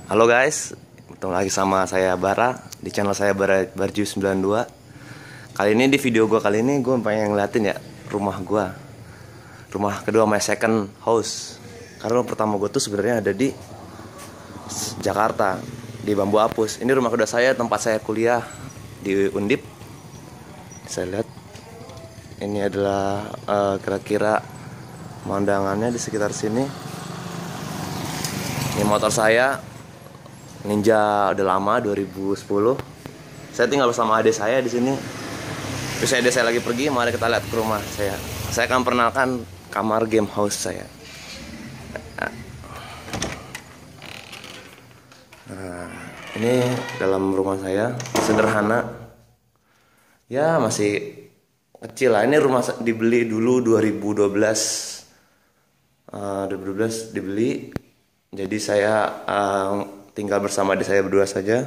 Halo guys, ketemu lagi sama saya Bara di channel saya Barju92. Kali ini di video gue kali ini gue pengen ngeliatin ya rumah gue, rumah kedua my second house. Karena rumah pertama gue tuh sebenarnya ada di Jakarta di Bambu Apus. Ini rumah kedua saya, tempat saya kuliah di Undip. Saya lihat ini adalah kira-kira pemandangannya di sekitar sini. Ini motor saya Ninja udah lama 2010. Saya tinggal bersama adik saya di sini. Terus adik saya lagi pergi, mari kita lihat ke rumah saya. Saya akan perkenalkan kamar game house saya. Nah, ini dalam rumah saya sederhana. Ya masih kecil lah. Ini rumah dibeli dulu 2012. 2012 dibeli. Jadi saya tinggal bersama adik saya berdua saja.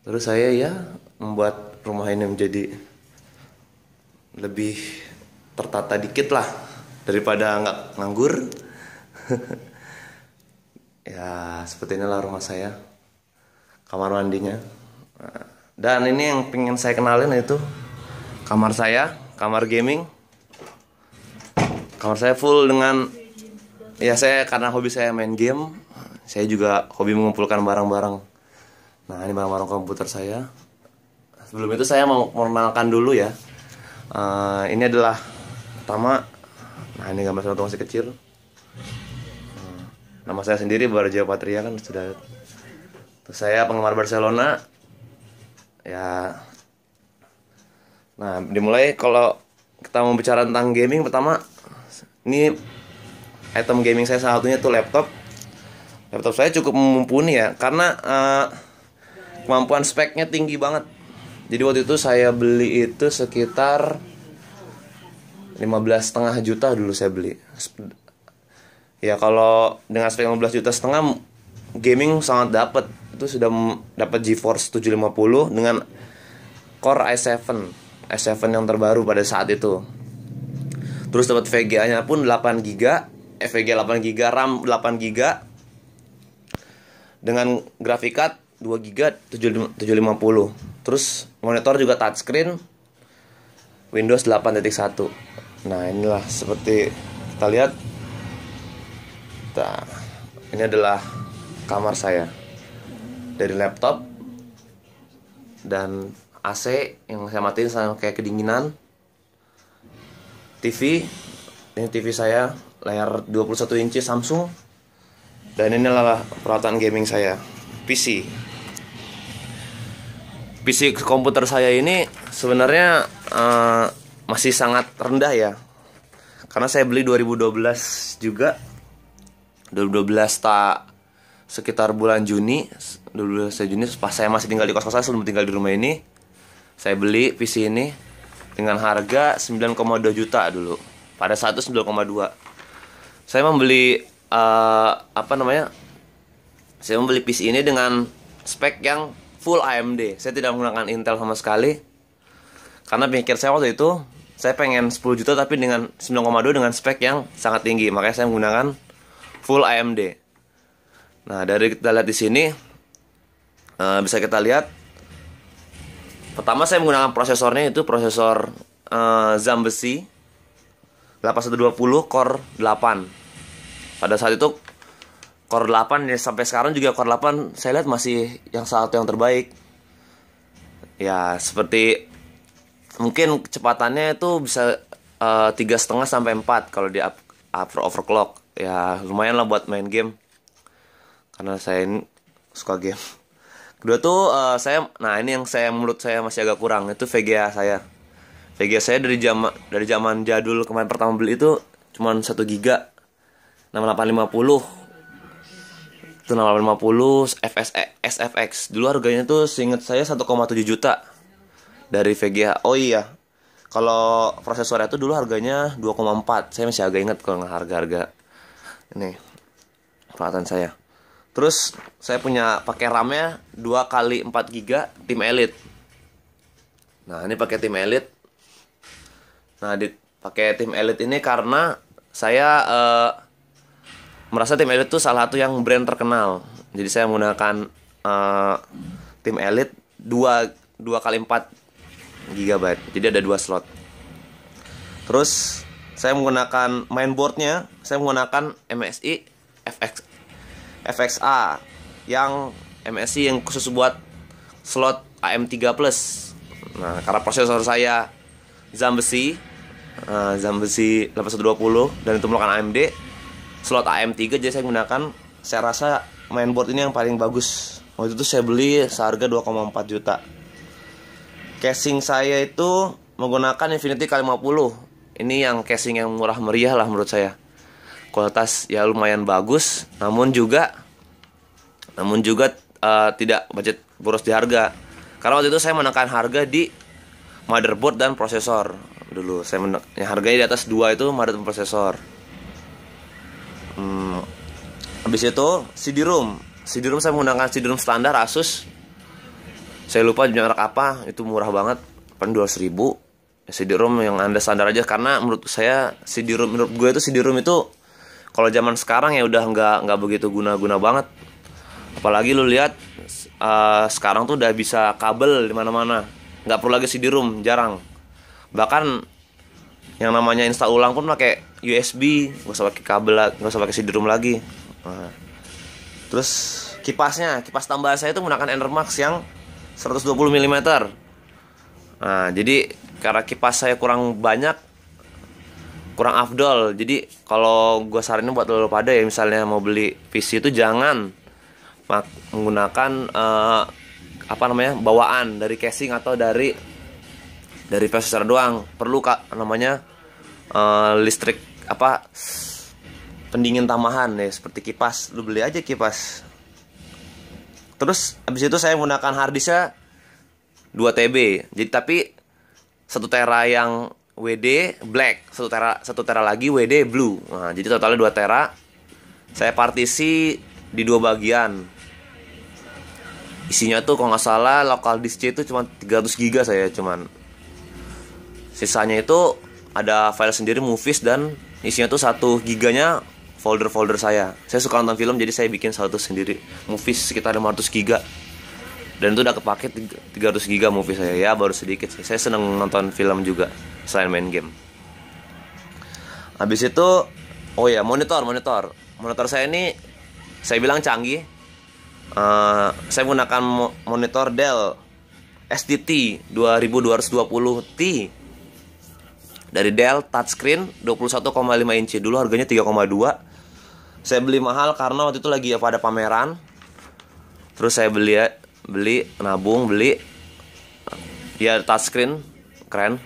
Terus saya ya membuat rumah ini menjadi lebih tertata dikit lah daripada nggak nganggur. Ya seperti inilah rumah saya, kamar mandinya. Dan ini yang pengen saya kenalin itu kamar saya, kamar gaming. Kamar saya full dengan, ya saya karena hobi saya main game. Saya juga hobi mengumpulkan barang-barang. Nah ini barang-barang komputer saya. Sebelum itu saya mau mengenalkan dulu ya. Ini adalah pertama. Nah ini gambar saya waktu masih kecil. Nama saya sendiri Barja Patria kan sudah. Terus saya penggemar Barcelona. Ya. Nah dimulai kalau kita mau bicara tentang gaming, pertama ini item gaming saya salah satunya tuh laptop. Laptop saya cukup mumpuni ya, karena kemampuan speknya tinggi banget. Jadi waktu itu saya beli itu sekitar 15,5 juta dulu saya beli. Ya kalau dengan spek 15,5 juta gaming sangat dapat. Itu sudah dapat GeForce 750 dengan Core i7 yang terbaru pada saat itu. Terus dapat VGA-nya pun 8GB, VGA 8GB, RAM 8GB. Dengan graphic card 2GB 750. Terus monitor juga touchscreen Windows 8.1. Nah inilah seperti kita lihat. Nah, ini adalah kamar saya. Dari laptop dan AC yang saya matiin sama kayak kedinginan. TV, ini TV saya layar 21 inci Samsung. Dan inilah peralatan gaming saya, PC komputer saya ini sebenarnya masih sangat rendah ya. Karena saya beli 2012 juga. 2012 tak sekitar bulan Juni. 12 Juni pas saya masih tinggal di kos-kosan sebelum tinggal di rumah ini. Saya beli PC ini dengan harga 9,2 juta dulu. Pada saat itu 9,2. Saya membeli saya membeli PC ini dengan spek yang full AMD. Saya tidak menggunakan Intel sama sekali. Karena pikir saya waktu itu saya pengen 10 juta tapi dengan 9,2 dengan spek yang sangat tinggi. Makanya saya menggunakan full AMD. Nah, dari kita lihat di sini bisa kita lihat. Pertama saya menggunakan prosesornya itu prosesor Zambesi 8120 Core 8. Pada saat itu Core 8 ya, sampai sekarang juga Core 8 saya lihat masih yang salah satu yang terbaik. Ya seperti mungkin kecepatannya itu bisa 3,5 sampai 4 kalau di overclock. Ya lumayan lah buat main game. Karena saya ini suka game. Kedua tuh nah ini yang menurut saya masih agak kurang, itu VGA saya. VGA saya dari zaman jadul kemarin pertama beli itu cuman 1 GB. 6850 itu 6850 SFX. Dulu harganya tuh seingat saya 1,7 juta dari VGA. Oh iya, kalau prosesornya tuh dulu harganya 2,4. Saya masih agak ingat kalau harga-harga ini peralatan saya. Terus saya punya pakai RAM-nya 2x4GB Tim Elite. Nah ini pakai Tim Elite. Nah pakai Tim Elite ini karena saya merasa Tim Elite itu salah satu yang brand terkenal. Jadi saya menggunakan tim Elite 2 kali 4 GB. Jadi ada 2 slot. Terus saya menggunakan mainboardnya, saya menggunakan MSI FXA yang MSI yang khusus buat slot AM3 Plus. Nah, karena prosesor saya Zambesi 8120 dan itu menggunakan AMD slot AM3, jadi saya menggunakan, saya rasa mainboard ini yang paling bagus. Waktu itu saya beli seharga 2,4 juta. Casing saya itu menggunakan Infinity K50. Ini yang casing yang murah meriah lah menurut saya. Kualitas ya lumayan bagus, namun juga tidak budget boros di harga. Karena waktu itu saya menekan harga di motherboard dan prosesor. Dulu saya harganya di atas 2 itu motherboard dan prosesor. Habis itu CD-ROM saya menggunakan CD-ROM standar Asus. Saya lupa merek apa, itu murah banget, paling 200.000. CD-ROM yang Anda standar aja, karena menurut saya menurut gue itu CD-ROM itu kalau zaman sekarang ya udah nggak begitu guna banget. Apalagi lu lihat sekarang tuh udah bisa kabel di mana-mana, nggak perlu lagi CD-ROM, jarang. Bahkan yang namanya install ulang pun pakai USB, nggak usah pakai kabel, nggak usah pakai CD-ROM lagi. Nah, terus kipas tambahan saya itu menggunakan Enermax yang 120 mm. Nah, jadi karena kipas saya kurang afdol, jadi kalau gue saranin buat lo pada ya, misalnya mau beli PC itu jangan menggunakan bawaan dari casing atau dari prosesor doang. Perlu listrik pendingin tambahan ya, seperti kipas. Lu beli aja kipas. Terus habis itu saya menggunakan harddisknya 2 TB. Jadi tapi 1 tera yang WD black, 1 tera lagi WD blue. Nah, jadi totalnya 2 tera. Saya partisi di 2 bagian. Isinya tuh kalau nggak salah local disk itu cuma 300 GB saya cuman. Sisanya itu ada file sendiri movies dan isinya tuh 1 giganya folder saya. Saya suka nonton film, jadi saya bikin satu sendiri. Movies sekitar 500 GB. Dan itu udah kepake 300 GB movie saya. Ya baru sedikit sih. Saya seneng nonton film juga selain main game. Habis itu monitor saya ini saya bilang canggih. Saya menggunakan monitor Dell STT 2220T dari Dell, touchscreen 21,5 inci. Dulu harganya 3,2. Saya beli mahal karena waktu itu lagi pada pameran. Terus saya beli ya touchscreen keren.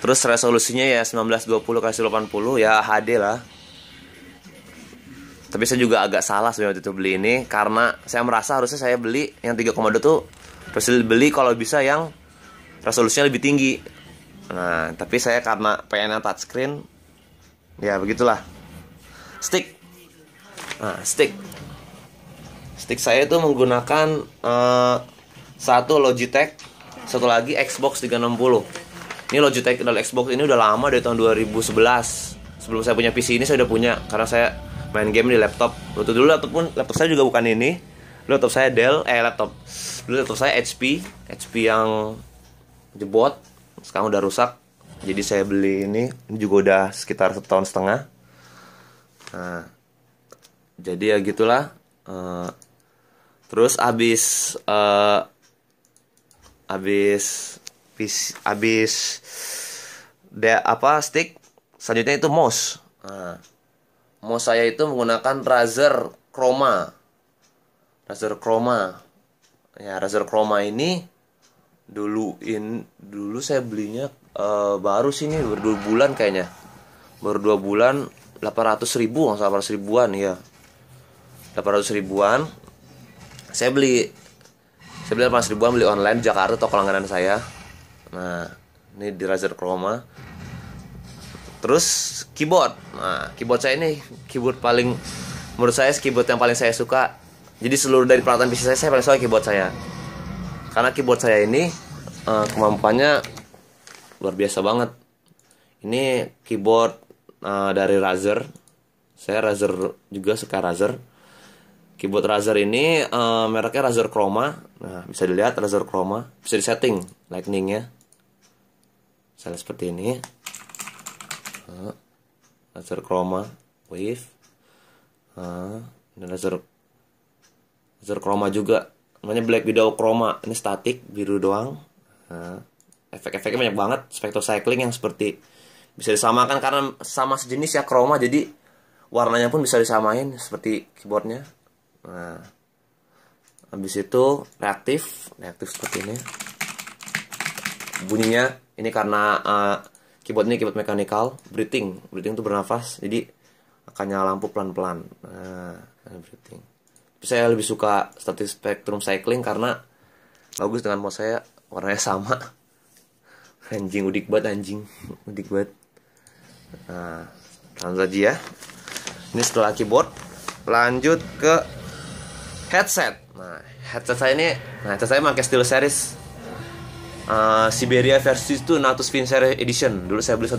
Terus resolusinya ya 1920x1080 ya HD lah. Tapi saya juga agak salah sebenarnya waktu itu beli ini, karena saya merasa harusnya saya beli yang 3,2 tuh beli kalau bisa yang resolusinya lebih tinggi. Nah, tapi saya karena pengen yang touchscreen, ya begitulah. Stick saya itu menggunakan satu Logitech, satu lagi Xbox 360. Ini Logitech dan Xbox ini udah lama, dari tahun 2011. Sebelum saya punya PC ini saya udah punya, karena saya main game di laptop. Dulu laptop saya juga bukan ini. Laptop saya Dell, Dulu laptop saya HP yang jebot, sekarang udah rusak. Jadi saya beli ini juga udah sekitar 1,5 tahun. Nah, jadi ya gitulah. Terus abis stick, selanjutnya itu mouse. Nah, mouse saya itu menggunakan Razer Chroma. Ya, Razer Chroma ini dulu saya belinya baru sih, ini baru 2 bulan kayaknya. Baru 2 bulan 800.000, nggak salah 800 ribuan ya. 800 ribuan. Saya beli 800 ribuan, beli online di Jakarta, toko langganan saya. Nah, ini di Razer Chroma. Terus keyboard. Nah, keyboard saya ini menurut saya keyboard yang paling saya suka. Jadi seluruh dari peralatan PC saya paling suka keyboard saya. Karena keyboard saya ini kemampuannya luar biasa banget. Ini keyboard dari Razer. Saya Razer juga, suka Razer. Keyboard Razer ini mereknya Razer Chroma. Nah, bisa dilihat Razer Chroma. Bisa disetting lightningnya. Misalnya seperti ini. Razer Chroma Wave. Ini Razer Chroma juga. Namanya Black Widow Chroma. Ini statik, biru doang. Efek-efeknya banyak banget. Spectre Cycling yang seperti bisa disamakan karena sama sejenis ya Chroma. Jadi warnanya pun bisa disamain seperti keyboardnya. Nah, habis itu reaktif seperti ini. Bunyinya ini karena keyboard ini keyboard mechanical, breathing itu bernafas, jadi akan nyala lampu pelan-pelan. Nah, breathing. Tapi saya lebih suka static spectrum cycling karena bagus dengan mouse saya, warnanya sama. Anjing udik banget. Nah, langsung saja ya. Ini setelah keyboard, lanjut ke headset. Nah, headset saya pakai SteelSeries Siberia versi itu Natus Vincere Edition. Dulu saya beli 1,1.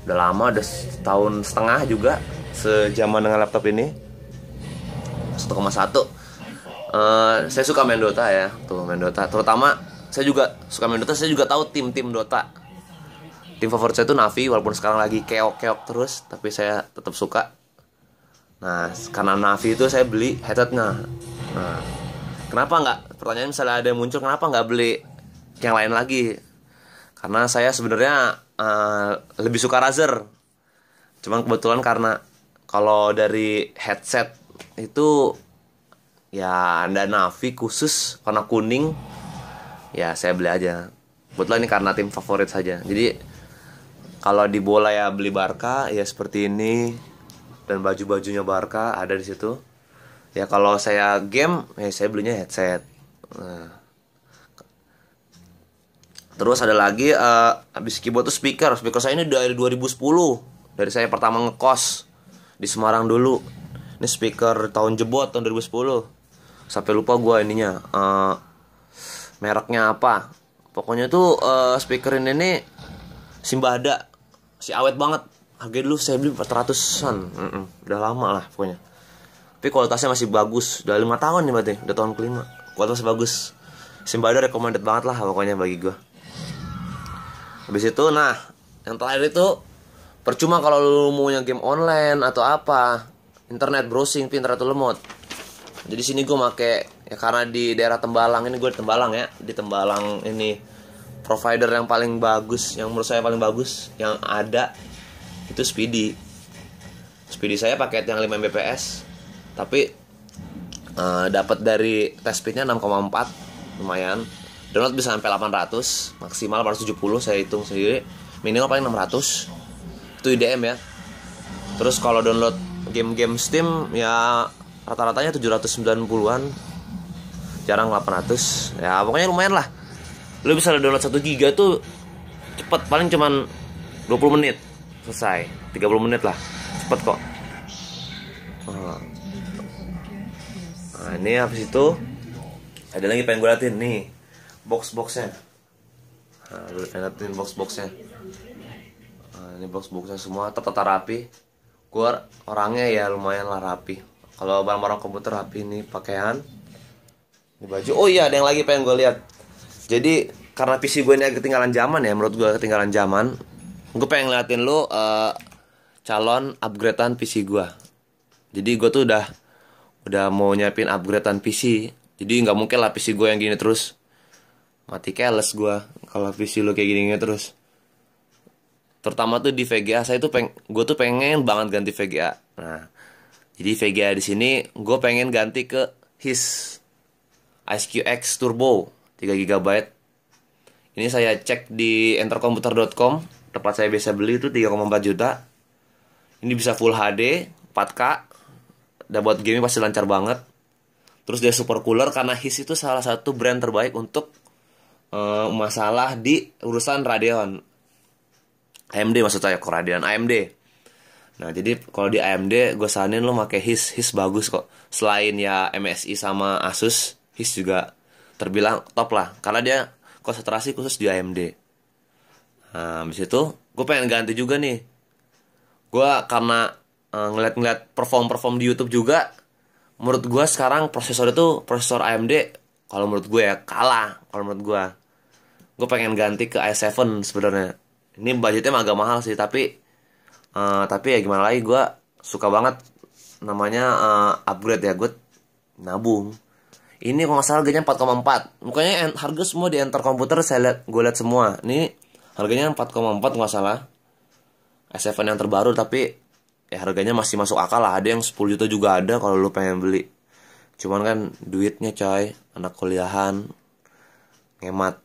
Udah lama, udah setahun setengah juga sejaman dengan laptop ini. 1,1. Saya suka main Dota ya. Tuh, main Dota. Terutama saya juga suka main Dota, saya juga tahu tim-tim Dota. Tim favorit saya itu Navi, walaupun sekarang lagi keok-keok terus, tapi saya tetap suka. Nah, karena Navi itu saya beli headsetnya. Nah, kenapa nggak? Pertanyaan misalnya ada yang muncul, kenapa nggak beli yang lain lagi? Karena saya sebenarnya lebih suka Razer. Cuman kebetulan karena kalau dari headset itu ya ada Navi khusus warna kuning, ya saya beli aja. Kebetulan ini karena tim favorit saja. Jadi kalau di bola ya beli Barca ya seperti ini. Dan baju-bajunya Barca ada di situ. Ya kalau saya game, ya saya belinya headset. Nah. Terus ada lagi habis keyboard tuh speaker. Speaker saya ini dari 2010. Dari saya pertama ngekos di Semarang dulu. Ini speaker tahun jebot tahun 2010. Sampai lupa gue ininya. Mereknya apa? Pokoknya tuh speaker ini Simbada. Si awet banget. Harga dulu saya beli 400-an. Udah lama lah pokoknya. Tapi kualitasnya masih bagus. Udah 5 tahun nih berarti. Udah tahun kelima. Kualitasnya bagus. Simbada recommended banget lah pokoknya bagi gue. Habis itu nah, yang terakhir itu percuma kalau lu mau game online atau apa. Internet browsing pinter atau lemot. Jadi sini gue make ya karena di daerah Tembalang ini, gue di Tembalang ya. Di Tembalang ini provider yang paling bagus, yang menurut saya paling bagus yang ada itu Speedy saya paket yang 5 Mbps, tapi dapat dari test speednya 6,4, lumayan. Download bisa sampai 800, maksimal 470 saya hitung sendiri, minimal paling 600 itu IDM ya. Terus kalau download game-game Steam ya rata-ratanya 790-an, jarang 800 ya, pokoknya lumayan lah. Lu bisa download 1 GB tuh cepet, paling cuman 20 menit selesai, 30 menit lah, cepet kok. Nah ini habis itu ada lagi pengen gue liatin nih box-boxnya. Nah gue pengen liatin box-boxnya. Nah, ini box-boxnya semua tertata rapi. Gue orangnya ya lumayan lah rapi. Kalau barang-barang komputer rapi, ini pakaian, ini baju. Oh iya, ada yang lagi pengen gue lihat. Jadi karena PC gue ini agak ketinggalan zaman ya, menurut gue ketinggalan zaman. Gue pengen ngeliatin lu calon upgradean PC gue. Jadi gue tuh udah mau nyiapin upgradean PC. Jadi nggak mungkin lah PC gue yang gini terus. Mati keles gue kalau PC lu kayak gini terus. Terutama tuh di VGA gue tuh pengen banget ganti VGA. Nah, jadi VGA di sini gue pengen ganti ke HIS IceQX Turbo 3 GB. Ini saya cek di entercomputer.com. Tempat saya biasa beli itu 3,4 juta. Ini bisa Full HD 4K. Dan buat gaming pasti lancar banget. Terus dia super cooler karena HIS itu salah satu brand terbaik untuk masalah di urusan Radeon. AMD maksud saya, kok Radeon, AMD. Nah jadi kalau di AMD gue saranin lo pakai HIS bagus kok. Selain ya MSI sama Asus, HIS juga terbilang top lah. Karena dia konsentrasi khusus di AMD. Nah, habis itu gue pengen ganti juga nih. Gue karena ngeliat perform di YouTube juga, menurut gue sekarang prosesor AMD kalau menurut gue ya kalah. Kalau menurut gue pengen ganti ke i7 sebenarnya. Ini budgetnya agak mahal sih, tapi ya gimana lagi, gue suka banget namanya upgrade ya, gue nabung. Ini kalau nggak salah harganya 4,4. Mukanya harga semua di enter komputer gue lihat semua. Ini harganya 4,4 nggak salah. i7 yang terbaru, tapi ya harganya masih masuk akal lah. Ada yang 10 juta juga ada kalau lu pengen beli. Cuman kan duitnya coy, anak kuliahan ngemat.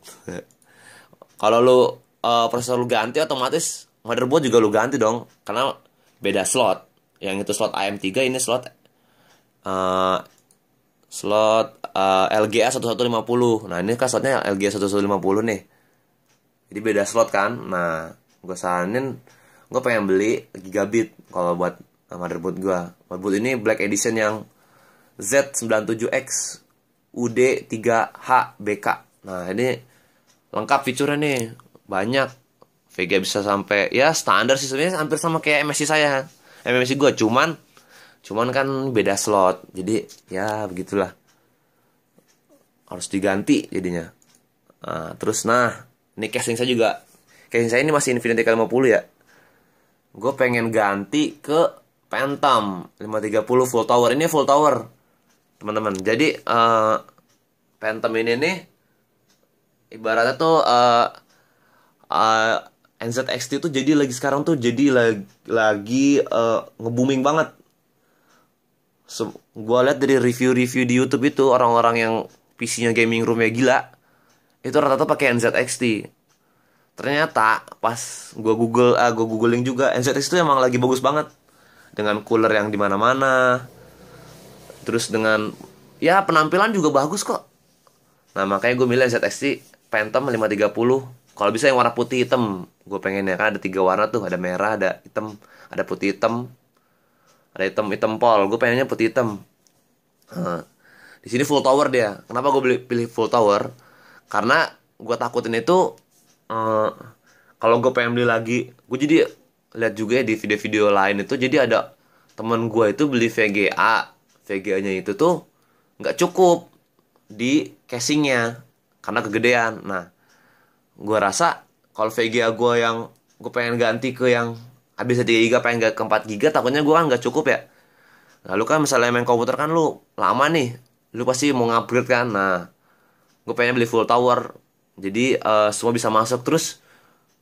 Kalau lu prosesor lu ganti, otomatis motherboard juga lu ganti dong, karena beda slot. Yang itu slot AM3, ini slot LGA 1150. Nah, ini kan slotnya LGA 1150 nih. Jadi beda slot kan. Nah, gue saranin, gue pengen beli gigabit kalau buat motherboard gue. Motherboard ini Black Edition yang Z97X UD3HBK. Nah, ini lengkap fiturnya nih, banyak. VGA bisa sampai ya standar sih, sebenarnya hampir sama kayak MSI saya. MSI gue cuman kan beda slot. Jadi ya begitulah. Harus diganti jadinya. Terus ini casing saya juga. Casing saya ini masih Infinity K50 ya. Gue pengen ganti ke Phantom 530 full tower. Ini full tower, teman-teman. Jadi Phantom ini nih ibaratnya tuh NZXT tuh jadi lagi sekarang tuh jadi lagi nge-booming banget. Gue lihat dari review-review di YouTube itu, orang-orang yang PC-nya gaming room-nya gila, itu rata-rata pakai NZXT. Ternyata pas gue googling juga, NZXT itu emang lagi bagus banget, dengan cooler yang dimana-mana, terus dengan ya penampilan juga bagus kok. Nah, makanya gue milih NZXT Phantom 530. Kalau bisa yang warna putih hitam, gue pengennya kan ada 3 warna tuh, ada merah, ada hitam, ada putih hitam, ada hitam pol. Gue pengennya putih hitam. Di sini full tower dia. Kenapa gue pilih full tower? Karena gue takutin itu kalau gue pengen beli lagi, gue jadi lihat juga ya di video-video lain itu, jadi ada temen gue itu beli VGA-nya itu tuh nggak cukup di casingnya karena kegedean. Nah, gue rasa kalau VGA gue yang gue pengen ganti ke yang habis 3 GB pengen ke 4 GB, takutnya gue kan nggak cukup ya. Lalu kan misalnya main komputer kan lu lama nih, lu pasti mau ngupgrade kan. Nah, gue pengen beli full tower, jadi semua bisa masuk. Terus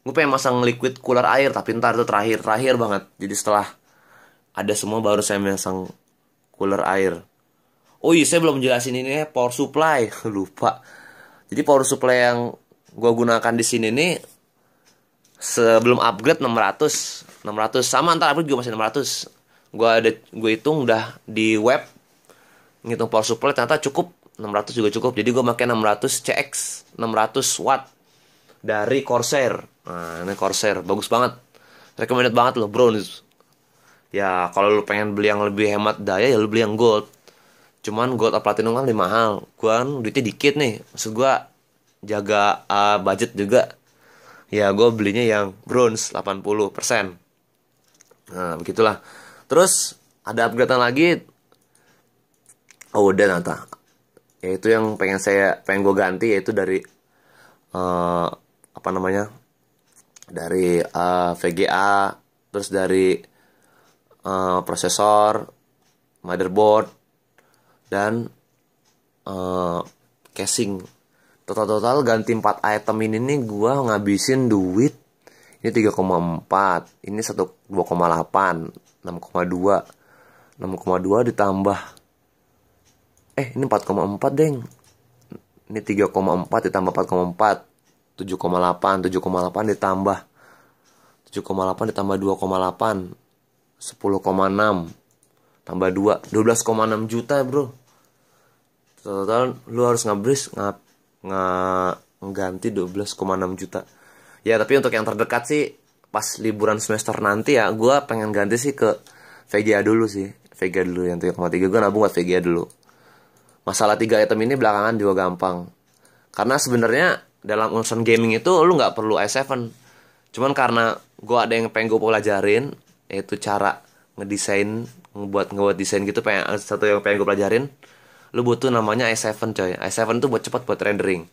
gue pengen masang liquid cooler air, tapi ntar itu terakhir banget. Jadi setelah ada semua baru saya masang cooler air. Oh iya, saya belum jelasin ini power supply. Lupa. Jadi power supply yang gue gunakan di sini nih sebelum upgrade 600 sama, antar upgrade juga masih 600. Gue hitung udah di web, ngitung power supply ternyata cukup 600 juga cukup. Jadi gue pakai 600 CX 600 watt dari Corsair. Nah, ini Corsair bagus banget, recommended banget loh, bronze. Ya kalau lu pengen beli yang lebih hemat daya ya lu beli yang gold. Cuman gold atau platinum kan lebih mahal. Gue kan duitnya dikit nih, maksud gue jaga budget juga. Ya gue belinya yang bronze 80%. Nah begitulah. Terus ada upgradean lagi. Oh udah nata. Yaitu yang pengen gue ganti, yaitu dari dari VGA, terus dari prosesor, motherboard, dan casing. Total ganti 4 item ini nih gue ngabisin duit. Ini 3,4, ini 2,8, 6,2 ditambah ini 4,4 deng. Ini 3,4 ditambah 4,4, 7,8 ditambah 2,8, 10,6 tambah 2, 12,6 juta bro. Total lu harus ngeganti 12,6 juta. Ya tapi untuk yang terdekat sih pas liburan semester nanti ya, gue pengen ganti sih ke VGA dulu sih. VGA dulu yang 3,3, gue nabung buat VGA dulu. Masalah 3 item ini belakangan juga gampang. Karena sebenarnya dalam urusan gaming itu lu nggak perlu i7. Cuman karena gue ada yang pengen gue pelajarin, yaitu cara ngebuat desain gitu, satu yang pengen gue pelajarin, lu butuh namanya i7 coy. i7 tuh buat cepat buat rendering.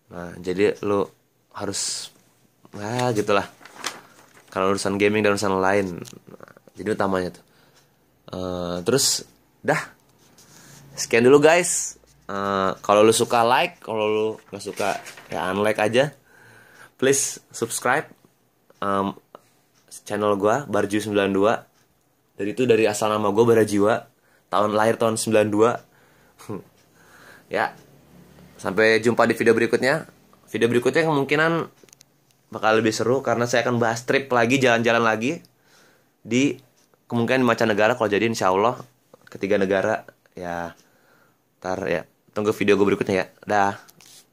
Nah, jadi lu harus gitulah. Kalau urusan gaming dan urusan lain. Nah, jadi utamanya tuh. Terus dah. Sekian dulu guys. Kalau lu suka like, kalau lu nggak suka ya unlike aja. Please subscribe channel gua Barju92. Dari itu dari asal nama gua Barajiwa. Lahir tahun 92. Ya. Sampai jumpa di video berikutnya. Video berikutnya kemungkinan bakal lebih seru karena saya akan bahas trip lagi, jalan-jalan lagi di kemungkinan di mancanegara. Kalau jadi insya Allah ketiga negara ya. Ntar ya tunggu video gue berikutnya ya. Dah.